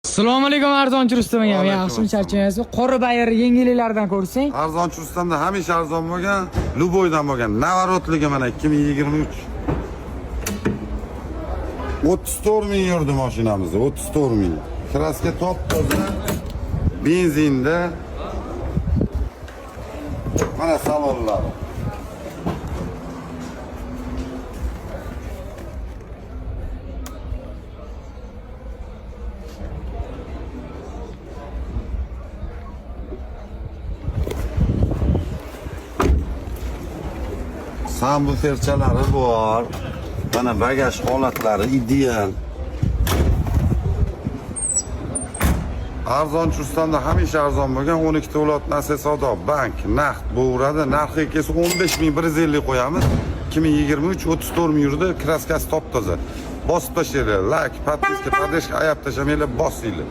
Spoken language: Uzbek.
Assalomu alaykum arzonchi Rustam aka. Yaxshimi charchamaysiz? Qora bayir yengilliklardan ko'rsang. Arzonchi Rustamda hamisha arzon bo'lgan, Luboydan bo'lgan. Navaratligi mana 2023. 34 ming yurdi mashinamiz, 34 ming. Kraska top-toza, benzinda. Mana salonlar. Sambuferchalari bor. Mana bagaj holatlari ideal. Arzonchi Rustamda hamisha arzon bo'lgan 12 ta viloyat nasl savdo bank naqd bo'radi. Narxi kelsa 15.150 qo'yamiz. 2023 34 ming yurdi, kraskasi top toza. Bosib tashlaylar, like, podpiska, podeshka ayab tashamanglar, bosinglar.